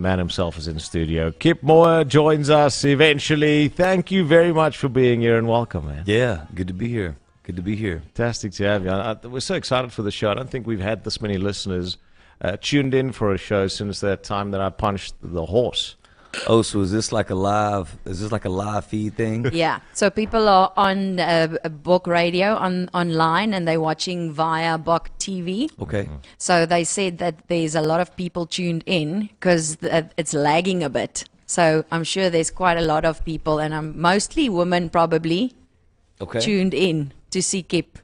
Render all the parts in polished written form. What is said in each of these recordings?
man himself is in studio. Kip Moore joins us eventually. Thank you very much for being here and welcome, man. Yeah, good to be here. Good to be here. Fantastic to have you. We're so excited for the show. I don't think we've had this many listeners tuned in for a show since that time that I punched the horse. Oh, so is this like a live feed thing? Yeah. So people are on Bok Radio online, and they're watching via Bok TV. Okay. So they said that there's a lot of people tuned in because it's lagging a bit. So I'm sure there's quite a lot of people, and mostly women probably tuned in to see Kip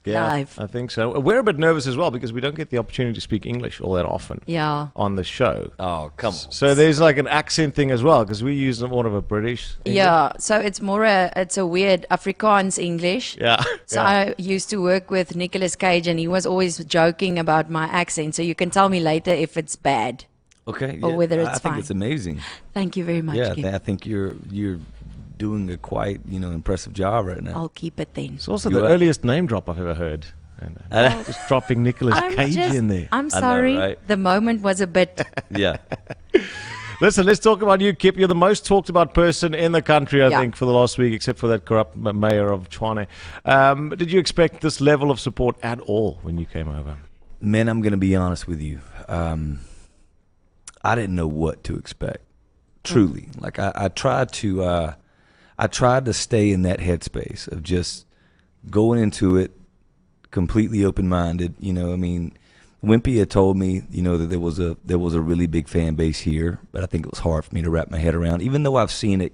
live. I think so. We're a bit nervous as well because we don't get the opportunity to speak English all that often on the show. Oh, come on. So there's like an accent thing as well because we use more of a British English. Yeah, so it's a weird Afrikaans English. Yeah. So I used to work with Nicolas Cage, and he was always joking about my accent. So you can tell me later if it's bad. Okay. Or whether it's I fine. think it's amazing. Thank you very much, Kip. I think you're doing a quite impressive job right now. I'll keep it then. It's also the earliest name drop I've ever heard. And, just dropping Nicolas Cage in there. I'm sorry. know, right? The moment was a bit. Yeah. Listen, let's talk about you, Kip. You're the most talked about person in the country, I think, for the last week, except for that corrupt mayor of Tshwane. Did you expect this level of support at all when you came over? Man, I'm going to be honest with you. I didn't know what to expect. Truly. Like I tried to stay in that headspace of just going into it completely open-minded. Wimpy had told me, that there was a really big fan base here, but I think it was hard for me to wrap my head around, even though I've seen it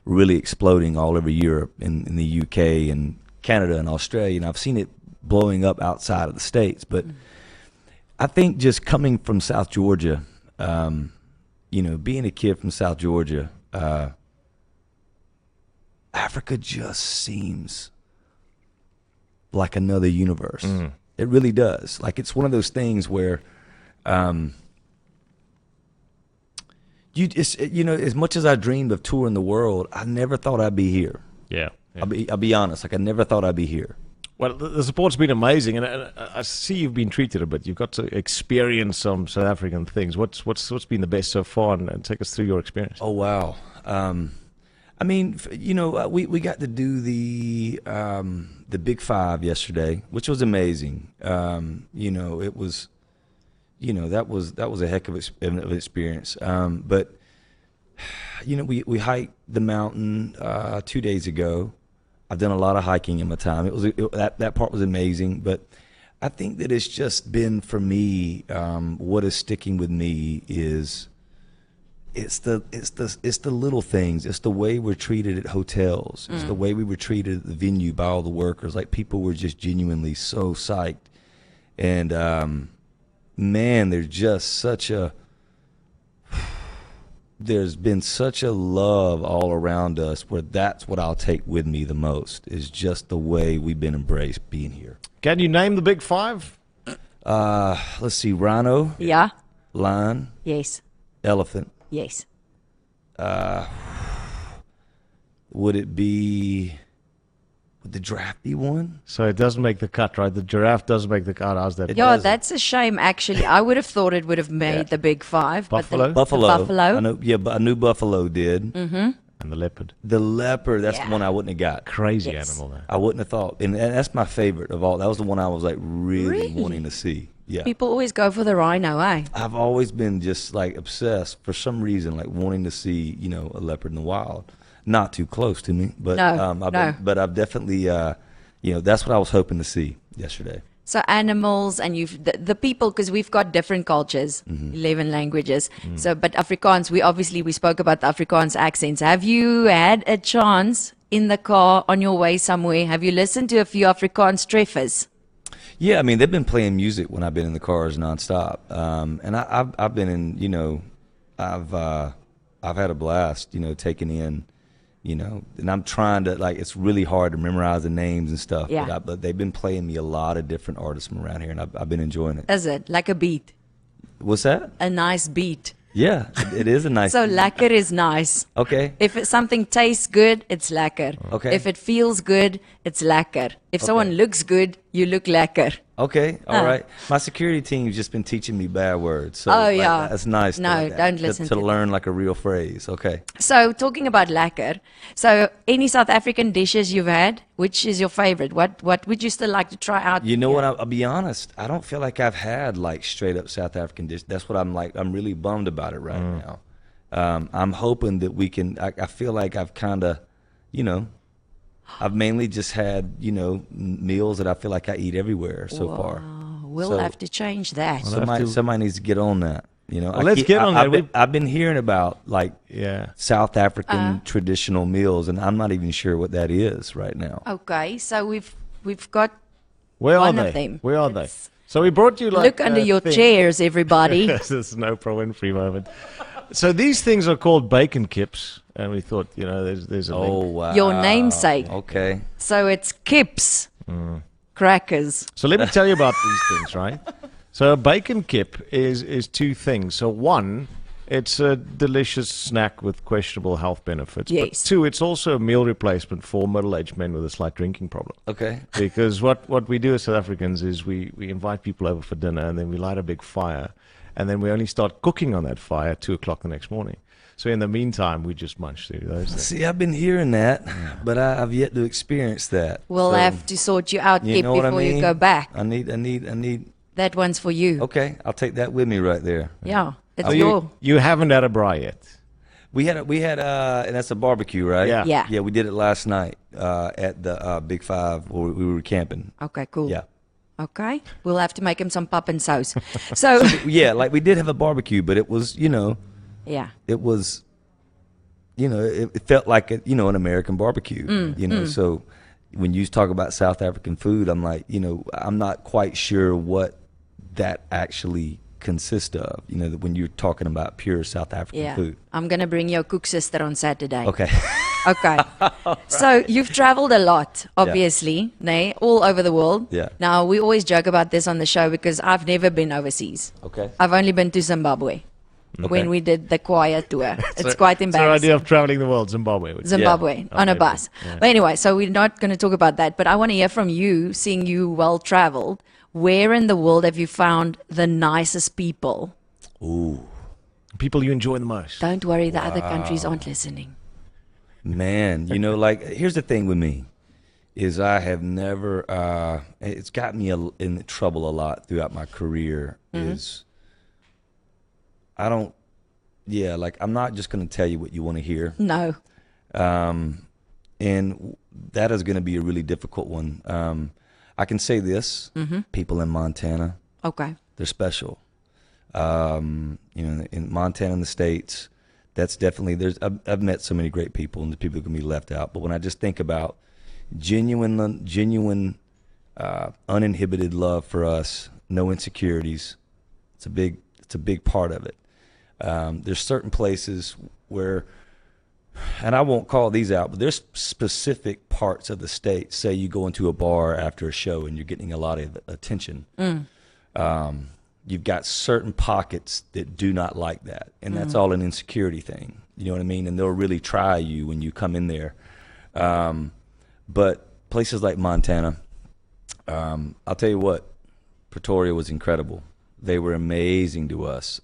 really exploding all over Europe, in the UK and Canada and Australia, and I've seen it blowing up outside of the States. But I think just coming from South Georgia, being a kid from South Georgia, Africa just seems like another universe. It really does. Like, it's one of those things where, as much as I dreamed of touring the world, I never thought I'd be here. Yeah. I'll be honest. Like, I never thought I'd be here. Well, the support's been amazing, and I see you've been treated a bit. You've got to experience some South African things. What's been the best so far, and take us through your experience? Oh, wow. We got to do the Big Five yesterday, which was amazing. It was, that was a heck of an experience. But we hiked the mountain 2 days ago. I've done a lot of hiking in my time. That part was amazing. But I think that it's just been, for me, what is sticking with me is it's the little things. It's the way we're treated at hotels. It's the way we were treated at the venue by all the workers. Like, people were just genuinely so psyched. And man, there's been such a love all around us, where that's what I'll take with me the most, is just the way we've been embraced being here. Can you name the Big Five? Let's see. Rhino. Yeah. Lion. Yes. Elephant. Yes. Would the giraffe be one? So it doesn't make the cut, right? The giraffe doesn't make the cut. How's that? Yeah, that's a shame, actually. I would have thought it would have made the Big Five. Buffalo? But the buffalo. But I knew buffalo did. And the leopard. The leopard, that's the one I wouldn't have got. Crazy animal, though. I wouldn't have thought. And that's my favorite of all. That was the one I was like really wanting to see. Yeah. People always go for the rhino, eh? I've always been just like obsessed for some reason, like wanting to see, a leopard in the wild. Not too close to me, but I've definitely, that's what I was hoping to see yesterday. So animals, and the people, because we've got different cultures, 11 languages. So, but Afrikaans, we spoke about the Afrikaans accents. Have you had a chance in the car on your way somewhere? Have you listened to a few Afrikaans treffers? Yeah, I mean, they've been playing music when I've been in the cars nonstop, and I've been in, I've had a blast, taking in, and I'm trying to, like, it's really hard to memorize the names and stuff. Yeah. But they've been playing me a lot of different artists from around here, and I've been enjoying it. Is it like a beat? What's that? A nice beat. Yeah, it is a nice. So lekker is nice. Okay. If something tastes good, it's lekker. Okay. If it feels good, it's lekker. If someone looks good, you look lekker. Okay, all right. My security team's just been teaching me bad words. So Oh, yeah. that's nice. No, don't listen to to learn like a real phrase. Okay. So talking about lekker, so any South African dishes you've had, which is your favorite? What would you still like to try out? You know what? I'll be honest. I don't feel like I've had like straight up South African dish. That's what I'm like. I'm really bummed about it right now. I'm hoping that we can. I feel like I've kind of, I've mainly just had meals that I feel like I eat everywhere so far. We'll have to change that. Somebody needs to get on that. Well, let's get on that. I've been hearing about like South African traditional meals, and I'm not even sure what that is right now. Okay, so we've got Where one are of they? them. Where are they? So we brought you like Look under your chairs, everybody. This is no Oprah Winfrey moment. So these things are called bacon kips, and we thought, there's a link. Oh wow! Your namesake. Okay. So it's Kips crackers. So let me tell you about these things, right? So a bacon kip is two things. So one, it's a delicious snack with questionable health benefits. Yes. But two, it's also a meal replacement for middle-aged men with a slight drinking problem. Okay. Because what we do as South Africans is we invite people over for dinner, and then we light a big fire, and then we only start cooking on that fire at 2 o'clock the next morning. So in the meantime, we just munch through those things. See, I've been hearing that, but I've yet to experience that. We'll have to sort you out, Kip, before you go back. I need. That one's for you. Okay, I'll take that with me right there. Yeah, it's your. You haven't had a braai yet. We had, and that's a barbecue, right? Yeah. Yeah. Yeah, we did it last night at the Big Five where we were camping. Okay, cool. Yeah. Okay, we'll have to make him some pap and sauce. So Yeah, like we did have a barbecue, but it was, yeah. it was, it felt like an American barbecue, So when you talk about South African food, I'm like, I'm not quite sure what that actually consists of, when you're talking about pure South African food. I'm going to bring your cook sister on Saturday. Okay. Okay. So you've traveled a lot, obviously, all over the world. Yeah. Now, we always joke about this on the show because I've never been overseas. Okay. I've only been to Zimbabwe when we did the choir tour. It's quite It's our embarrassing. idea of traveling the world, Zimbabwe. Zimbabwe on a bus. Yeah. But anyway, so we're not going to talk about that, but I want to hear from you, seeing you well traveled. Where in the world have you found the nicest people? Ooh. People you enjoy the most. Don't worry, the other countries aren't listening. Man, like here's the thing with me is I have never it's got me in trouble a lot throughout my career is I'm not just going to tell you what you want to hear. No. And that is going to be a really difficult one. I can say this, people in Montana, Okay. they're special. In Montana in the States, that's definitely, I've met so many great people, and the people can be left out. But when I just think about genuine, uninhibited love for us, no insecurities, it's a big part of it. There's certain places where, and I won't call these out, but there's specific parts of the state. Say you go into a bar after a show and you're getting a lot of attention. You've got certain pockets that do not like that, and that's all an insecurity thing. You know what I mean? And they'll really try you when you come in there. But places like Montana, I'll tell you what, Pretoria was incredible. They were amazing to us.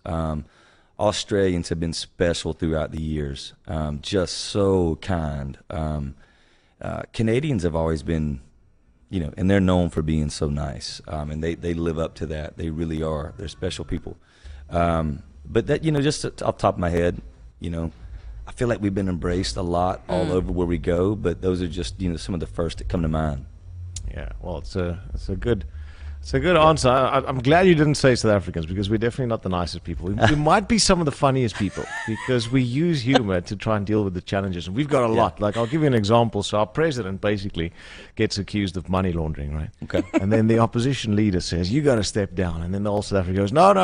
Australians have been special throughout the years, just so kind. Canadians have always been, and they're known for being so nice, and they live up to that. They really are. They're special people. But that, just off the top of my head, I feel like we've been embraced a lot all over where we go, but those are just, some of the first that come to mind. Yeah, well, it's a good answer. I'm glad you didn't say South Africans, because we're definitely not the nicest people. We might be some of the funniest people because we use humor to try and deal with the challenges. And we've got a lot. Like, I'll give you an example. So our president basically gets accused of money laundering, right? Okay. And then the opposition leader says, you got to step down. And then the South Africa goes, no.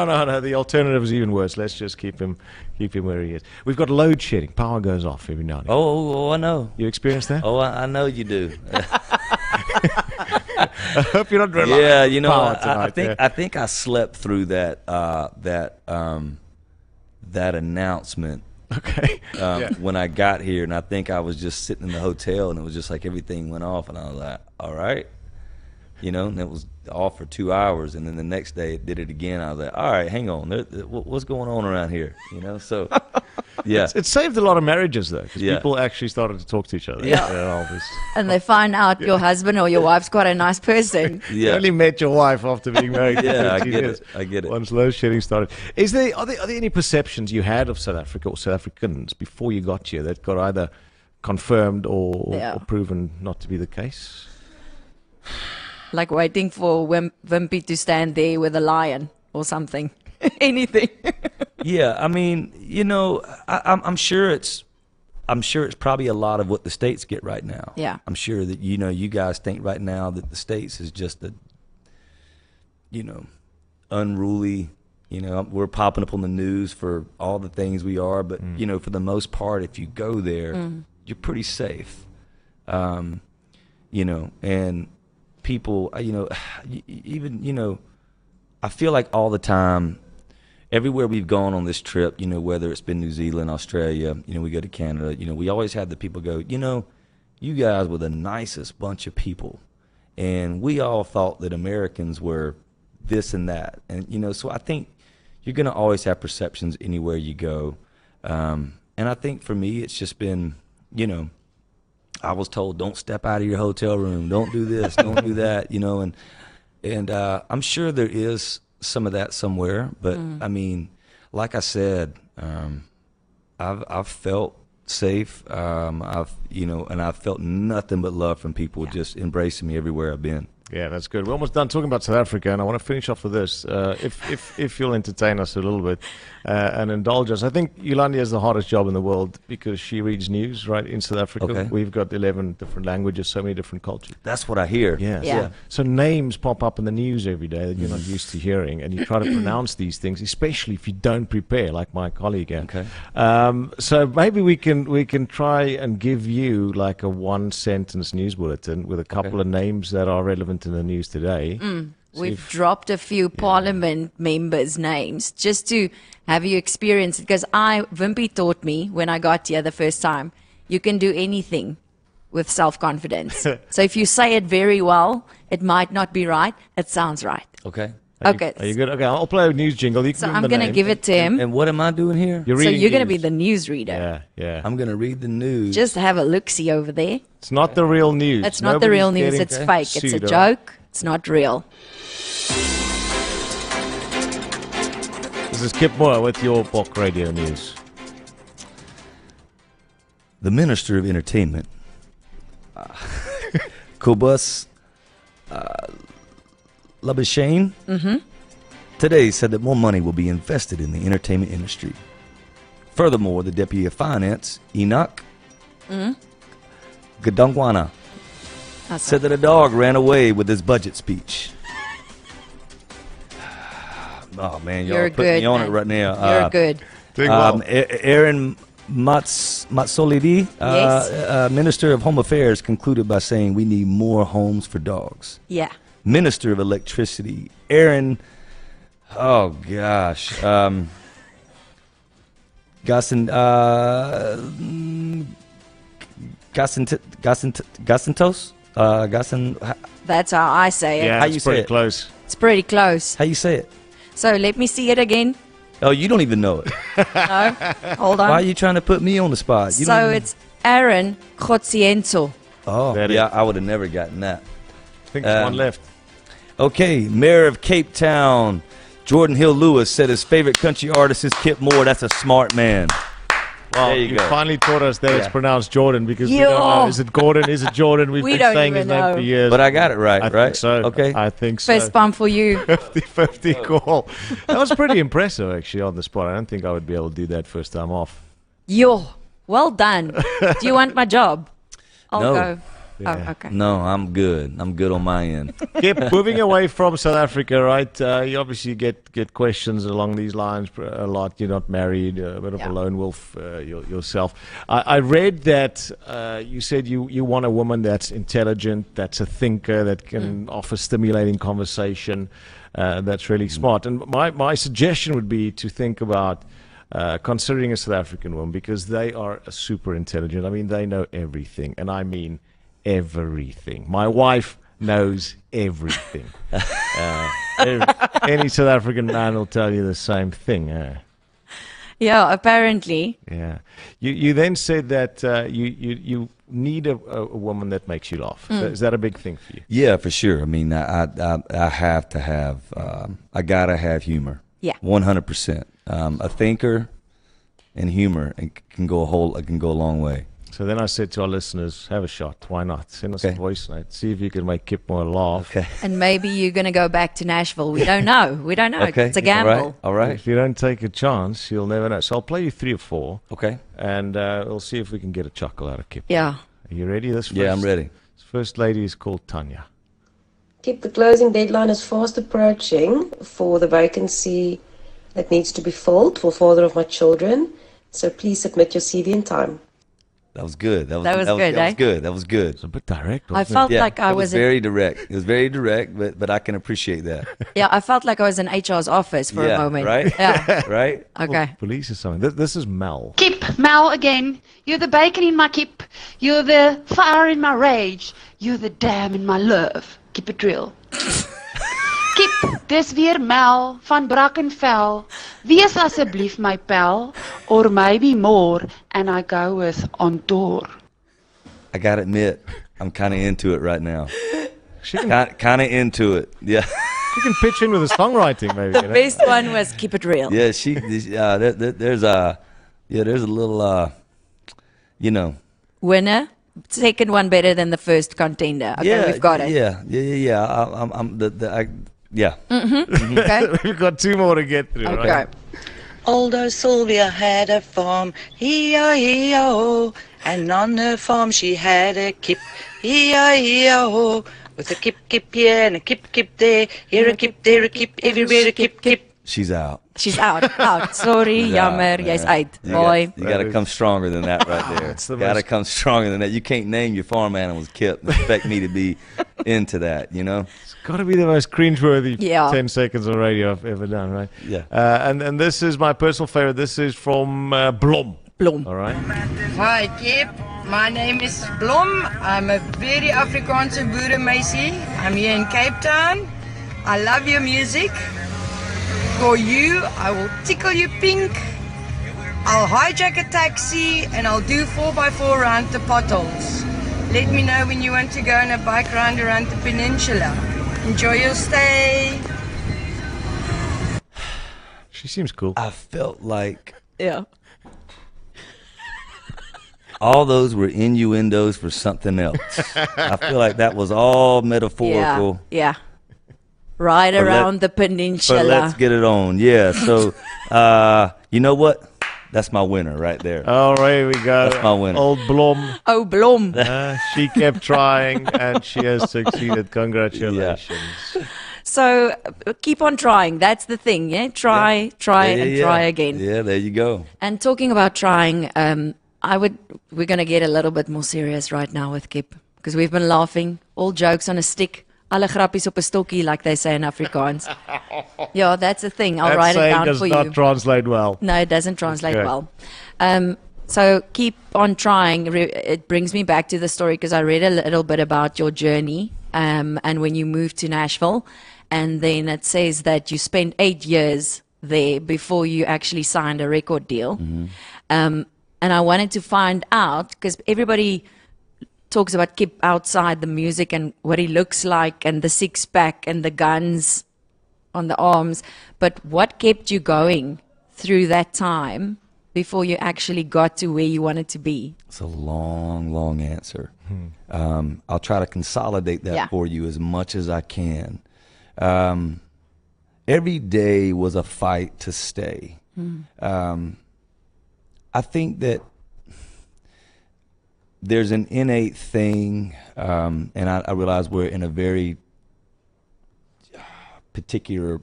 The alternative is even worse. Let's just keep him where he is. We've got load shedding. Power goes off every now and then. Oh, I know. You experienced that? Oh, I know you do. I hope you're not relying on power tonight. I think I slept through that announcement. Okay. When I got here, and I think I was just sitting in the hotel, and it was just like everything went off, and I was like, all right. you know, and it was off for 2 hours, and then the next day it did it again. I was like, all right, hang on, what's going on around here, you know? So, yeah. It saved a lot of marriages, though, because Yeah. people actually started to talk to each other. Yeah. And they find out your husband or your wife's quite a nice person. You Yeah. only met your wife after being married for Yeah, I 15 get years. it. I get it. Once load shedding started. Are there any perceptions you had of South Africa or South Africans before you got here that got either confirmed or Yeah. proven not to be the case? Like waiting for Wimpy to stand there with a lion or something. Anything. Yeah, I mean, you know, I'm sure it's probably a lot of what the States get right now. Yeah. I'm sure that, you know, you guys think right now that the States is just unruly, you know, we're popping up on the news for all the things we are, but, you know, for the most part, if you go there, you're pretty safe. You know, and people, you know, even, you know, I feel like all the time, everywhere we've gone on this trip, you know, whether it's been New Zealand, Australia, you know, we go to Canada, you know, we always have the people go, you know, you guys were the nicest bunch of people. And we all thought that Americans were this and that. And, you know, so I think you're going to always have perceptions anywhere you go. And I think for me, it's just been, you know, I was told, don't step out of your hotel room, don't do this, don't do that, you know, and I'm sure there is some of that somewhere, but I mean, like I said, I've felt safe, you know, and I've felt nothing but love from people just embracing me everywhere I've been. Yeah, that's good. We're almost done talking about South Africa, and I want to finish off with this. If you'll entertain us a little bit and indulge us. I think Yolandie has the hardest job in the world because she reads news, right, in South Africa. Okay. We've got 11 different languages, so many different cultures. That's what I hear. Yeah. Yeah. So names pop up in the news every day that you're not used to hearing, and you try to pronounce these things, especially if you don't prepare, like my colleague here. Okay. So maybe we can try and give you like a one-sentence news bulletin with a couple of names that are relevant in the news today. We've dropped a few parliament members' names just to have you experience it. Because Wimpy taught me when I got here the first time, you can do anything with self-confidence. So if you say it very well, it might not be right. It sounds right. Okay. Okay. Are you good? Okay, I'll play a news jingle. You can So give him I'm the going to name. give it to him. And what am I doing here? You're So reading you're going to be news. the newsreader. Yeah, yeah. I'm going to read the news. Just have a look-see over there. It's not the real news. It's not the real news. Nobody's It's getting fake. It's a sued over- joke. It's not real. This is Kip Moore with your Bok Radio News. The Minister of Entertainment, Kobus Labuschagne, today said that more money will be invested in the entertainment industry. Furthermore, the Deputy of Finance, Enoch Gadongwana, said that a dog ran away with his budget speech. Oh, man, y'all You're putting good, me on man. it right now. You're good. Doing well. Aaron Matsolidi, Yes. Minister of Home Affairs, concluded by saying we need more homes for dogs. Yeah. Minister of Electricity, Aaron, oh gosh, Gasantos? That's how I say it. Yeah, How it's you say pretty it? close. It's pretty close. How you say it? So let me see it again. Oh, you don't even know it. No, hold on. Why are you trying to put me on the spot? You So don't even- it's Aaron Gotsienzo. Oh, That yeah, is- I would have never gotten that. I think there's one left. Okay, Mayor of Cape Town, Jordan Hill Lewis, said his favorite country artist is Kip Moore. That's a smart man. Well, there you go. finally taught us that it's Yeah. pronounced Jordan because we Yo. don't know. Is it Gordon? Is it Jordan? We've We been don't saying his even name know. for years. But I got it right, I right? think so. Okay. I think so. Fist bump for you. 50-50 call. That was pretty impressive, actually, on the spot. I don't think I would be able to do that first time off. Yo, well done. Do you want my job? I'll No. go. Yeah. Oh, okay. No, I'm good. I'm good on my end. Kip, moving away from South Africa, right? You obviously get questions along these lines a lot. You're not married, a bit of Yeah. a lone wolf yourself. I read that you said you want a woman that's intelligent, that's a thinker, that can offer stimulating conversation, that's really smart. And my suggestion would be to think about considering a South African woman because they are super intelligent. I mean, they know everything, and I mean everything. My wife knows everything. Any South African man will tell you the same thing. Yeah, apparently. Yeah. You then said that you need a woman that makes you laugh. Is that a big thing for you? Yeah, for sure. I mean, I have to have, I gotta have humor. Yeah. 100%. A thinker and humor can go a long way. So then I said to our listeners, have a shot. Why not? Send us a voice note. See if you can make Kip Moore laugh. Okay. And maybe you're going to go back to Nashville. We don't know. Okay. It's a gamble. All right. If you don't take a chance, you'll never know. So I'll play you 3 or 4. Okay. And we'll see if we can get a chuckle out of Kip. Yeah. Are you ready? Yeah, I'm ready. This first lady is called Tanya. Kip, the closing deadline is fast approaching for the vacancy that needs to be filled for father of my children. So please submit your CV in time. That was good. That was good. That was good. It's a bit direct, I wasn't felt Yeah, like I it was was very direct. It was very direct, but I can appreciate that. I felt like I was in HR's office for a moment. Right? Yeah. Right? Okay. it? Police or something. This is Mel. Kip, Mel again. You're the bacon in my kip. You're the fire in my rage. You're the dam in my love. Keep it real. Kip, dis weer Mel van Brackenfell. Wees asseblief my pel, or maybe more, and I go with on tour. I gotta admit, I'm kind of into it right now. Kind of into it. Yeah. You can pitch in with the songwriting, maybe. The best one was keep it real. Yeah, there's a little, Winner. Second one better than the first contender. Okay, we've got it. Yeah. Yeah. Okay. We've got 2 more to get through, Okay. right? Although Sylvia had a farm, E-I-E-I-O, and on her farm she had a kip, E-I-E-I-O, with a kip here and a kip there, here a kip, there a kip, everywhere a kip. She's out. She's out. Sorry, jammer, jy's uit. Boy. You gotta come stronger than that right there. Gotta come stronger than that. You can't name your farm animals Kip and expect me to be into that, you know? It's got to be the most cringeworthy Yeah. 10 seconds on radio I've ever done, right? Yeah. And this is my personal favorite. This is from Blom. Blom. All right. Hi Kip, my name is Blom. I'm a very Afrikaanse boeremeisie. I'm here in Cape Town. I love your music. For you, I will tickle you pink. I'll hijack a taxi and I'll do 4x4 around the potholes. Let me know when you want to go on a bike ride around the peninsula. Enjoy your stay. She seems cool. I felt like Yeah. all those were innuendos for something else. I feel like that was all metaphorical. Yeah. Right around the peninsula. But let's get it on. Yeah. So, you know what? That's my winner right there. All right, here we go. That's my winner. Old Blom. Oh, Blom. She kept trying and she has succeeded. Congratulations. So keep on trying. That's the thing. Yeah. Try again. Yeah, there you go. And talking about trying, we're going to get a little bit more serious right now with Kip because we've been laughing, all jokes on a stick, alle grappies op 'n stokkie, like they say in Afrikaans. Yeah, that's the thing. I'll write it down for you. That saying does not translate well. No, it doesn't translate Okay. well. So keep on trying. It brings me back to the story because I read a little bit about your journey and when you moved to Nashville. And then it says that you spent 8 years there before you actually signed a record deal. And I wanted to find out, because everybody talks about Kip outside the music and what he looks like and the six-pack and the guns on the arms. But what kept you going through that time before you actually got to where you wanted to be? It's a long, long answer. I'll try to consolidate that for you as much as I can. Every day was a fight to stay. I think that there's an innate thing, and I realize we're in a very particular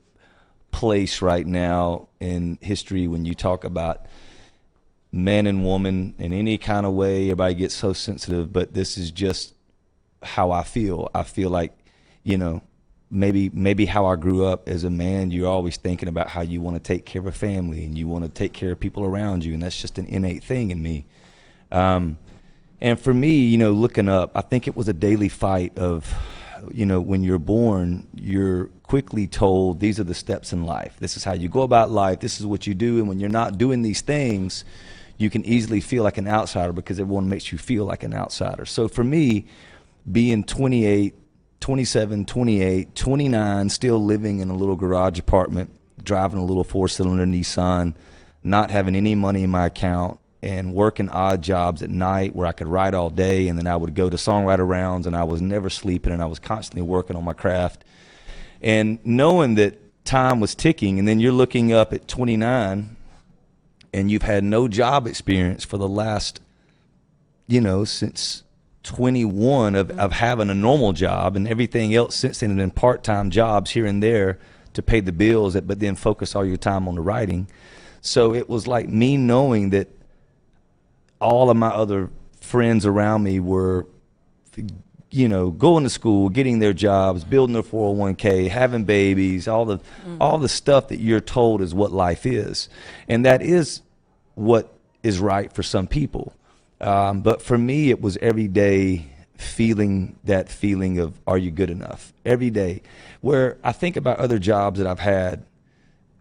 place right now in history when you talk about man and woman in any kind of way. Everybody gets so sensitive, but this is just how I feel. I feel like, you know, maybe how I grew up as a man, you're always thinking about how you want to take care of a family and you want to take care of people around you, and that's just an innate thing in me. And for me, you know, looking up, I think it was a daily fight of when you're born, you're quickly told these are the steps in life. This is how you go about life. This is what you do. And when you're not doing these things, you can easily feel like an outsider because everyone makes you feel like an outsider. So for me, being 28, 27, 28, 29, still living in a little garage apartment, driving a little 4-cylinder Nissan, not having any money in my account, and working odd jobs at night where I could write all day, and then I would go to songwriter rounds, and I was never sleeping, and I was constantly working on my craft. And knowing that time was ticking, and then you're looking up at 29, and you've had no job experience for the last, since 21 of having a normal job, and everything else since then has been part-time jobs here and there to pay the bills, but then focus all your time on the writing. So it was like me knowing that all of my other friends around me were, going to school, getting their jobs, building their 401k, having babies, all the stuff that you're told is what life is. And that is what is right for some people. But for me, it was every day feeling that feeling of, are you good enough? Every day. Where I think about other jobs that I've had,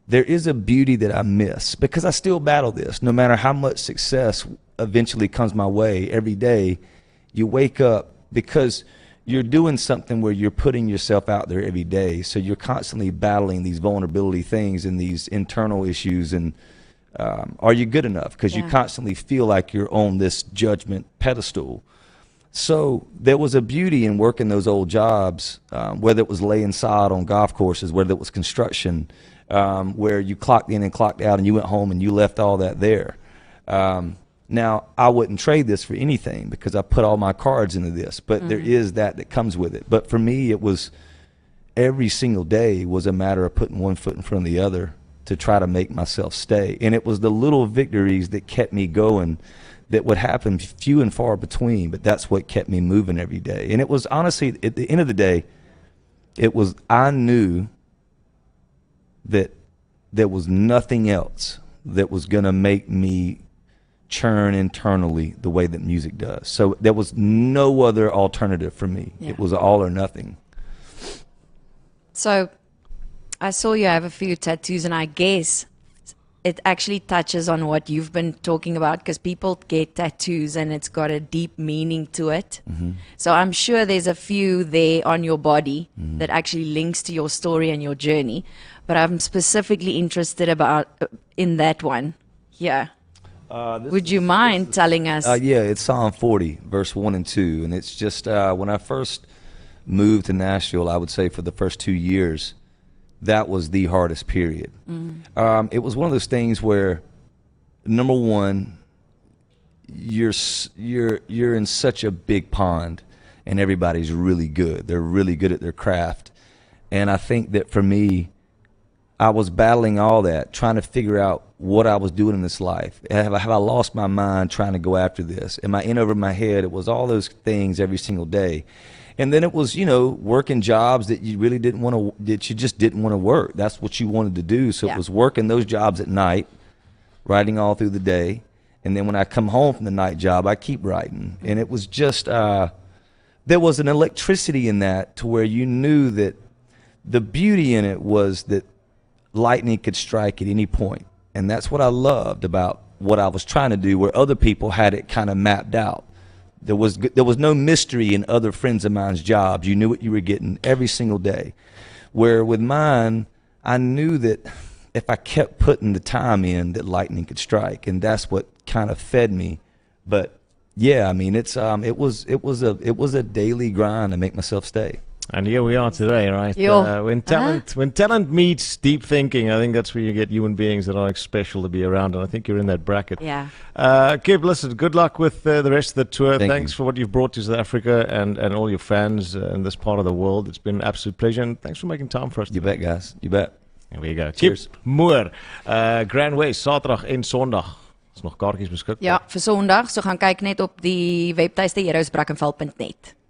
there is a beauty that I miss because I still battle this. No matter how much success eventually comes my way, every day you wake up because you're doing something where you're putting yourself out there every day. So you're constantly battling these vulnerability things and these internal issues. And are you good enough? Because you constantly feel like you're on this judgment pedestal. So there was a beauty in working those old jobs, whether it was laying sod on golf courses, whether it was construction, where you clocked in and clocked out and you went home and you left all that there. Now, I wouldn't trade this for anything because I put all my cards into this, but there is that comes with it. But for me, it was every single day was a matter of putting one foot in front of the other to try to make myself stay. And it was the little victories that kept me going that would happen few and far between, but that's what kept me moving every day. And it was honestly, at the end of the day, I knew that there was nothing else that was going to make me churn internally the way that music does. So there was no other alternative for me. Yeah. It was all or nothing. So I saw you have a few tattoos, and I guess it actually touches on what you've been talking about because people get tattoos and it's got a deep meaning to it. Mm-hmm. So I'm sure there's a few there on your body that actually links to your story and your journey. But I'm specifically interested in that one. Yeah. Would you mind telling us? Yeah, it's Psalm 40, verse 1 and 2. And it's just when I first moved to Nashville, I would say for the first 2 years, that was the hardest period. It was one of those things where, number one, you're in such a big pond, and everybody's really good. They're really good at their craft. And I think that for me, I was battling all that, trying to figure out what I was doing in this life. Have I lost my mind trying to go after this? Am I in over my head? It was all those things every single day. And then it was, working jobs that you really didn't want to, that you just didn't want to work. That's what you wanted to do. So it was working those jobs at night, writing all through the day. And then when I come home from the night job, I keep writing. And it was just, there was an electricity in that to where you knew that the beauty in it was that lightning could strike at any point. And that's what I loved about what I was trying to do, where other people had it kind of mapped out. There was no mystery in other friends of mine's jobs. You knew what you were getting every single day. Where with mine, I knew that if I kept putting the time in, that lightning could strike, and that's what kind of fed me. But yeah, I mean, it was a daily grind to make myself stay. And here we are today, right? When talent meets deep thinking, I think that's where you get human beings that are special to be around, and I think you're in that bracket. Yeah. Kip, listen, good luck with the rest of the tour. Thanks for what you've brought to South Africa and all your fans in this part of the world. It's been an absolute pleasure, and thanks for making time for us. You bet, guys. You bet. There we go. Cheers. Kip Moore, Grand West, Saterdag en Sondag. Is nog kaartjies beskikbaar. Ja, vir Sondag. So gaan kyk net op die webtuiste heroesbrackenval.net.